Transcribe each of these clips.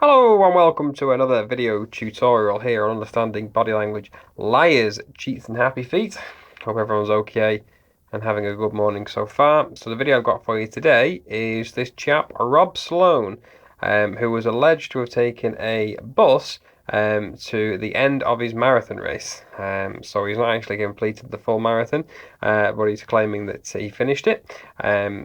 Hello and welcome to another video tutorial here on understanding body language, liars, cheats and happy feet. Hope everyone's okay and having a good morning so far. So the video I've got for you today is this chap, Rob Sloan, who was alleged to have taken a bus to the end of his marathon race. So he's not actually completed the full marathon, but he's claiming that he finished it.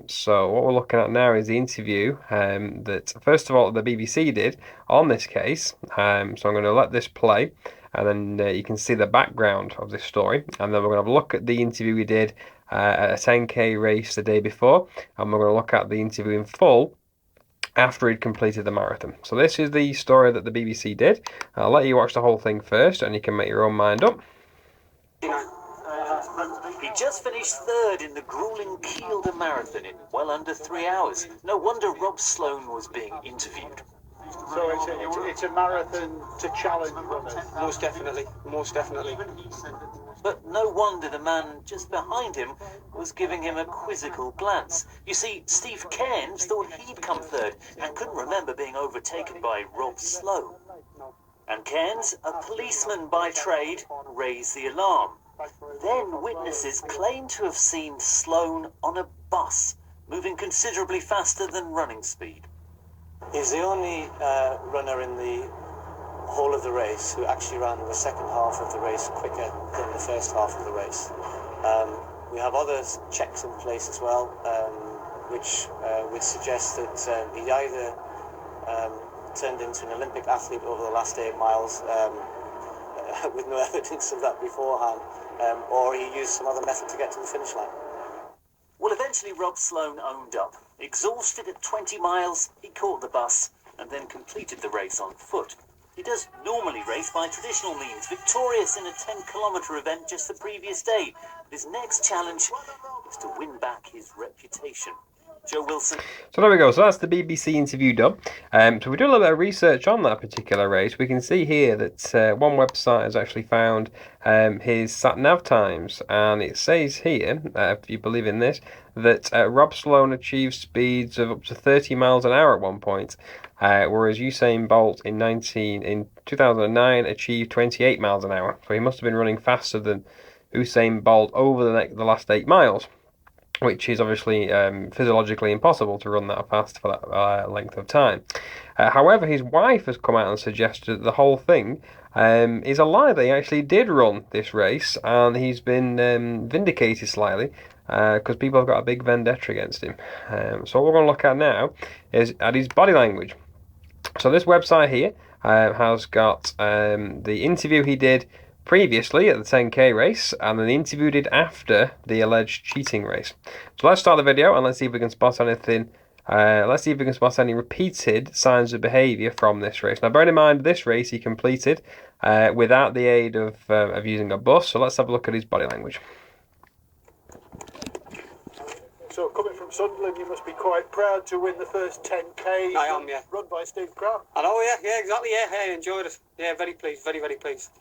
So what we're looking at now is the interview that, first of all, the BBC did on this case. So I'm going to let this play, and then you can see the background of this story. And then we're going to have a look at the interview we did at a 10K race the day before, and we're going to look at the interview in full after he'd completed the marathon. So this is the story that the BBC did. I'll let you watch the whole thing first, and you can make your own mind up. He just finished third in the grueling Kielder Marathon in well under 3 hours. No wonder Rob Sloan was being interviewed. So it's a marathon to challenge runners. Most definitely, most definitely. But no wonder the man just behind him was giving him a quizzical glance. You see, Steve Cairns thought he'd come third and couldn't remember being overtaken by Rob Sloan. And Cairns, a policeman by trade, raised the alarm. Then witnesses claimed to have seen Sloan on a bus, moving considerably faster than running speed. He's the only runner in the whole of the race who actually ran the second half of the race quicker than the first half of the race. We have other checks in place as well, which would suggest that he either turned into an Olympic athlete over the last 8 miles with no evidence of that beforehand, or he used some other method to get to the finish line. Well, eventually Rob Sloan owned up. Exhausted at 20 miles, he caught the bus and then completed the race on foot. He does normally race by traditional means, victorious in a 10-kilometre event just the previous day. His next challenge is to win back his reputation. Joe Wilson. So there we go. So that's the BBC interview done. So we do a little bit of research on that particular race. We can see here that one website has actually found his sat-nav times, and it says here, if you believe in this, that Rob Sloan achieved speeds of up to 30 miles an hour at one point, whereas Usain Bolt in 2009 achieved 28 miles an hour. So he must have been running faster than Usain Bolt over the last 8 miles. Which is obviously physiologically impossible to run that fast for that length of time. However, his wife has come out and suggested that the whole thing is a lie. They actually did run this race, and he's been vindicated slightly because people have got a big vendetta against him. So what we're going to look at now is at his body language. So this website here has got the interview he did previously at the 10K race, and then interviewed it after the alleged cheating race. So let's start the video and let's see if we can spot anything. Let's see if we can spot any repeated signs of behaviour from this race. Now, bearing in mind, this race he completed without the aid of using a bus. So let's have a look at his body language. So coming from Sunderland, you must be quite proud to win the first 10K. I am, yeah. Run by Steve Cram. I know, yeah, exactly, yeah. I enjoyed it. Yeah, very pleased, very pleased.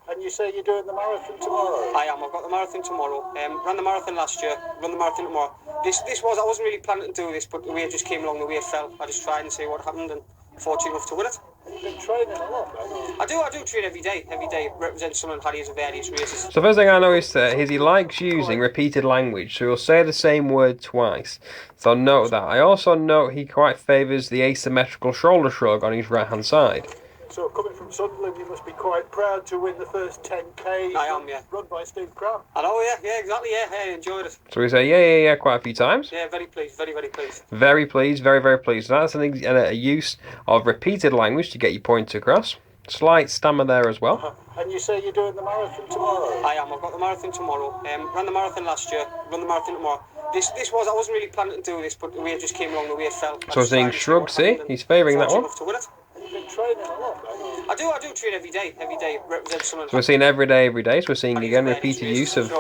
And you say you're doing the marathon tomorrow? I am. I've got the marathon tomorrow. Ran the marathon last year. Run the marathon tomorrow. I wasn't really planning to do this, but the way it just came along, the way it fell, I just tried and see what happened, and fortunate enough to win it. You've been training a lot, haven't you? I do train every day. Represent Sunderland Harriers in various races. So first thing I noticed is he likes using repeated language, so he'll say the same word twice. So note that. I also note he quite favours the asymmetrical shoulder shrug on his right hand side. So coming from Sunderland, you must be quite proud to win the first 10K. I am, yeah. Run by Steve Cram. I know, yeah, exactly, yeah. I enjoyed it. So we say yeah quite a few times. Yeah, very pleased, very pleased. Very pleased, very pleased. So that's a use of repeated language to get your points across. Slight stammer there as well. And you say you're doing the marathon tomorrow? I am. I've got the marathon tomorrow. Ran the marathon last year. Run the marathon tomorrow. I wasn't really planning to do this, but the way it just came along, the way it fell. So saying shrug, see? He's favouring that one. You've been training a lot, haven't you? I do train every day. Represent Sunderland. So we're seeing every day. So we're seeing again repeated use of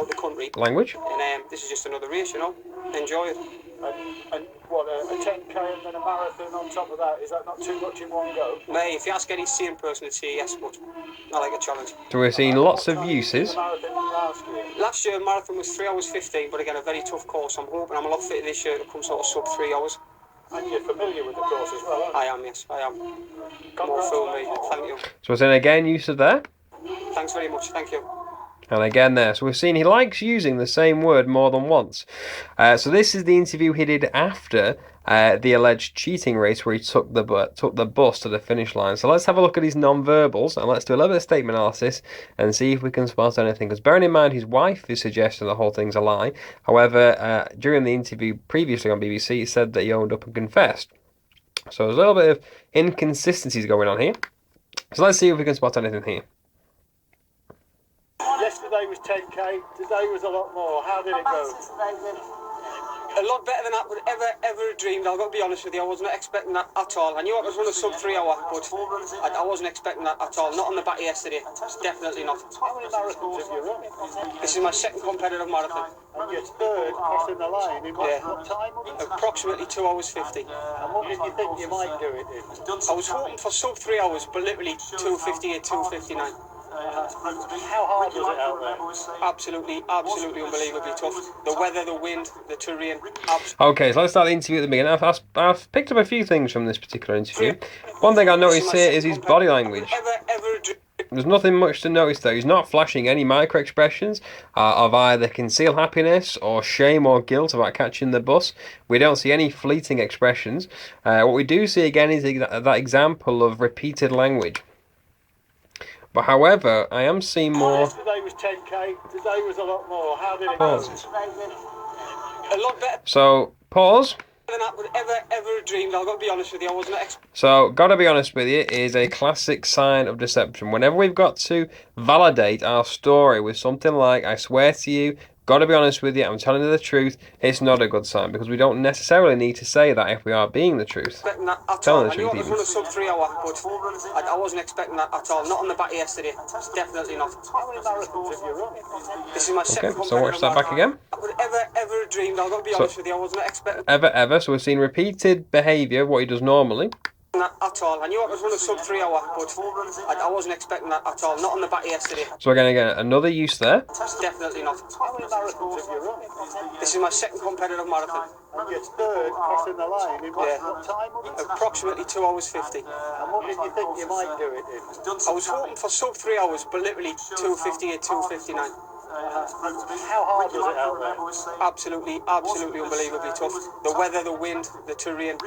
language. And this is just another race, Enjoy it. And what, a 10K and then a marathon on top of that? Is that not too much in one go? Mate, if you ask any sane person, it'd say yes, but I like a challenge. So we're seeing lots of uses. Last year, marathon was 3 hours 15, but again, a very tough course. I'm hoping I'm a lot fitter this year to come sort of sub 3 hours. And you're familiar with the course as well, aren't you? I am, yes, I am. More full me. Thank you. So it's in again, use of there. Thanks very much. Thank you. And again there. So we've seen he likes using the same word more than once. So this is the interview he did after the alleged cheating race where he took the bus to the finish line. So let's have a look at his non-verbals and let's do a little bit of statement analysis and see if we can spot anything. Because bearing in mind his wife is suggesting the whole thing's a lie. However, during the interview previously on BBC, he said that he owned up and confessed. So there's a little bit of inconsistencies going on here. So let's see if we can spot anything here. Yesterday was 10k, today was a lot more. How did it go? A lot better than I would ever dreamed. I've got to be honest with you, I wasn't expecting that at all. I knew I was running sub 3 hour, but I wasn't expecting that at all. Not on the back of yesterday. Definitely not. How many marathons have you run? This is my second competitive marathon. And your third crossing the line in what time? Approximately 2 hours 50. And what did you think you might do it in? I was hoping for sub 3 hours, but literally 2:58, 2:59. How hard was it out there? Absolutely unbelievably tough. The weather, the wind, the terrain. Okay, so let's start the interview at the beginning. I've picked up a few things from this particular interview. One thing I noticed here is his body language. There's nothing much to notice though. He's not flashing any micro expressions of either concealed happiness or shame or guilt about catching the bus. We don't see any fleeting expressions. What we do see again is that example of repeated language. But however, I am seeing more. Yesterday was 10k, today was a lot more. How did it Pauses. A lot better So pause. than I would ever dreamed. I've got to be honest with you, I wasn't expecting. So, gotta be honest with you, is a classic sign of deception. Whenever we've got to validate our story with something like, I swear to you, gotta be honest with you, I'm telling you the truth, it's not a good sign because we don't necessarily need to say that if we are being the truth. Telling the truth, I knew I was running sub 3 hour, but I wasn't expecting that at all. Not on the back of yesterday. Definitely not. How many marathons have you run? This is my second Okay, so watch that back again. I would ever dreamed. I've got to be honest with you, I wasn't expecting Ever. So, we've seen repeated behaviour, what he does normally. that at all. I knew I was running sub 3 hour, but I wasn't expecting that at all. Not on the back of yesterday. So, again, another use there. Definitely not. How many marathons have you run? This is my second competitive marathon. And your third crossing the line in what time? Approximately 2 hours 50. And what did you think you might do it in? I was hoping for sub 3 hours, but literally 2:58, 2:59. How hard was it out there? Absolutely unbelievably tough. The weather, the wind, the terrain.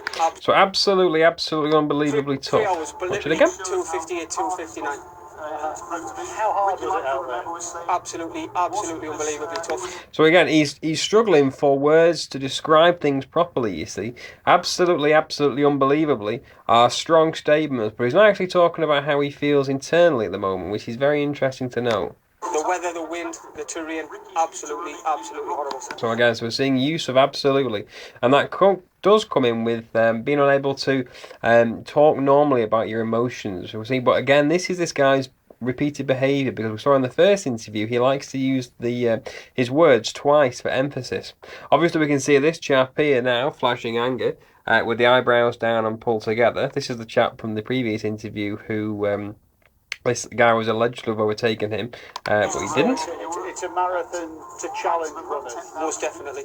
So, absolutely unbelievably 3 tough. hours, but Watch it literally again. 2:58, 2:59. How hard was it out there? Absolutely unbelievably tough. So again, he's struggling for words to describe things properly, you see. Absolutely unbelievably are strong statements, but he's not actually talking about how he feels internally at the moment, which is very interesting to know. The weather, the wind, the terrain, absolutely horrible. So again, so we're seeing use of absolutely, and that does come in with being unable to talk normally about your emotions. We're seeing, but again, this is this guy's repeated behaviour because we saw in the first interview he likes to use the his words twice for emphasis. Obviously, we can see this chap here now flashing anger with the eyebrows down and pulled together. This is the chap from the previous interview who. This guy was alleged to have overtaken him, but he didn't. It's a marathon to challenge runners. Most definitely.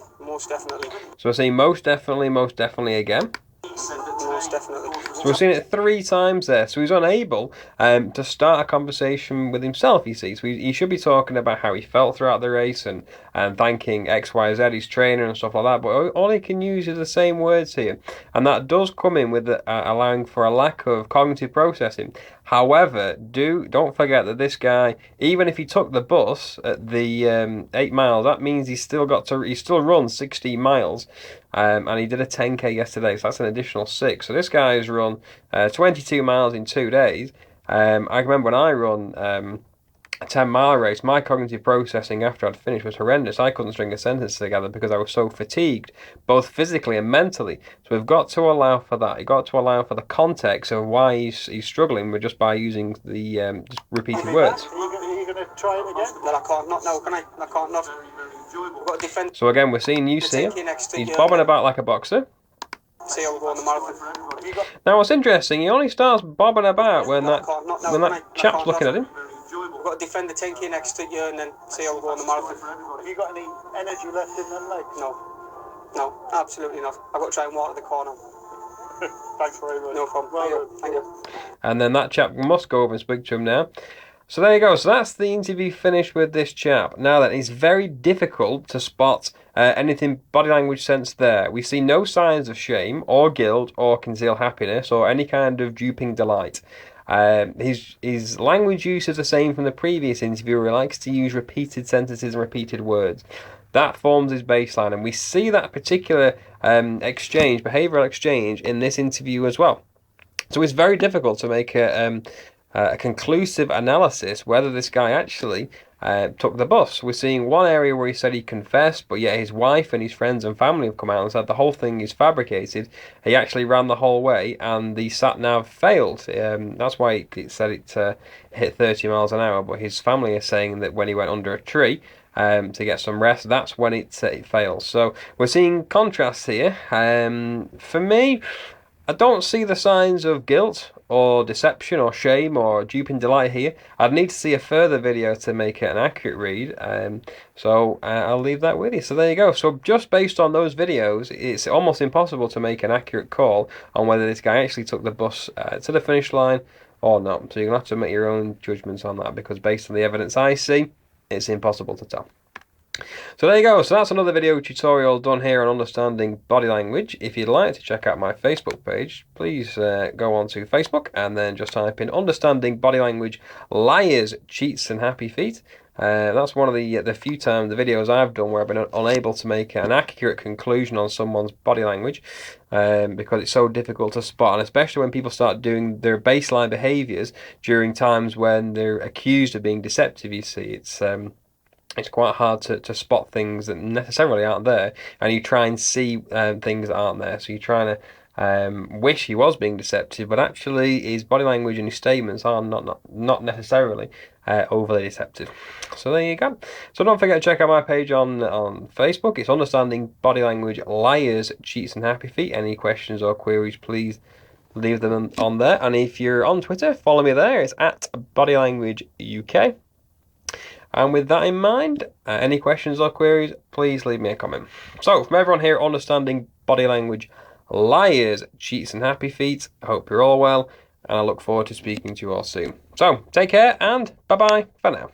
So we're seeing most definitely again. Most definitely. So we've seen it 3 times there. So he's unable to start a conversation with himself, you see. So he should be talking about how he felt throughout the race and thanking XYZ, his trainer and stuff like that. But all he can use is the same words here. And that does come in with allowing for a lack of cognitive processing. However, don't forget that this guy, even if he took the bus at the 8 miles, that means he still run 16 miles. And he did a 10k yesterday, so that's an additional 6. So this guy has run 22 miles in 2 days. I remember when I run a 10-mile race, my cognitive processing after I'd finished was horrendous. I couldn't string a sentence together because I was so fatigued, both physically and mentally. So we've got to allow for that. You've got to allow for the context of why he's struggling with just by using the just repeated words. Are you going to try it again? Well, I can't not now, can I? I can't not. I've got to defend. So again, we're seeing use here. He's bobbing about like a boxer. See how we go on the marathon. Now what's interesting, he only starts bobbing about when that chap's looking at him. We've got to defend the 10k next year and then see how we go on the marathon. Have you got any energy left in them legs? No, absolutely not. I've got to try and water the corner. Thanks very much. No problem. Well, Thank you. And then that chap must go over and speak to him now. So there you go. So that's the interview finished with this chap. Now then, it's very difficult to spot anything body language sense there. We see no signs of shame or guilt or concealed happiness or any kind of duping delight. His language use is the same from the previous interview where he likes to use repeated sentences and repeated words. That forms his baseline, and we see that particular behavioural exchange in this interview as well. So it's very difficult to make a conclusive analysis whether this guy actually took the bus. We're seeing one area where he said he confessed, but yet his wife and his friends and family have come out and said the whole thing is fabricated. He actually ran the whole way, and the sat-nav failed. That's why it said it hit 30 miles an hour, but his family are saying that when he went under a tree to get some rest, that's when it fails. So we're seeing contrasts here. For me, I don't see the signs of guilt or deception or shame or duping delight here. I'd need to see a further video to make it an accurate read. So I'll leave that with you. So there you go. So just based on those videos, it's almost impossible to make an accurate call on whether this guy actually took the bus to the finish line or not. So you're going to have to make your own judgments on that, because based on the evidence I see, it's impossible to tell. So there you go. So that's another video tutorial done here on understanding body language. If you'd like to check out my Facebook page, please go on to Facebook and then just type in understanding body language, liars, cheats and happy feet. That's one of the few times the videos I've done where I've been unable to make an accurate conclusion on someone's body language because it's so difficult to spot, and especially when people start doing their baseline behaviours during times when they're accused of being deceptive. You see, it's quite hard to spot things that necessarily aren't there, and you try and see things that aren't there. So you're trying to wish he was being deceptive, but actually his body language and his statements are not necessarily overly deceptive. So there you go. So don't forget to check out my page on Facebook. It's Understanding Body Language, Liars, Cheats and Happy Feet. Any questions or queries, please leave them on there. And if you're on Twitter, follow me there. It's at Body Language UK. And with that in mind, any questions or queries, please leave me a comment. So, from everyone here, Understanding Body Language, Liars, Cheats and Happy Feet, I hope you're all well, and I look forward to speaking to you all soon. So, take care, and bye-bye for now.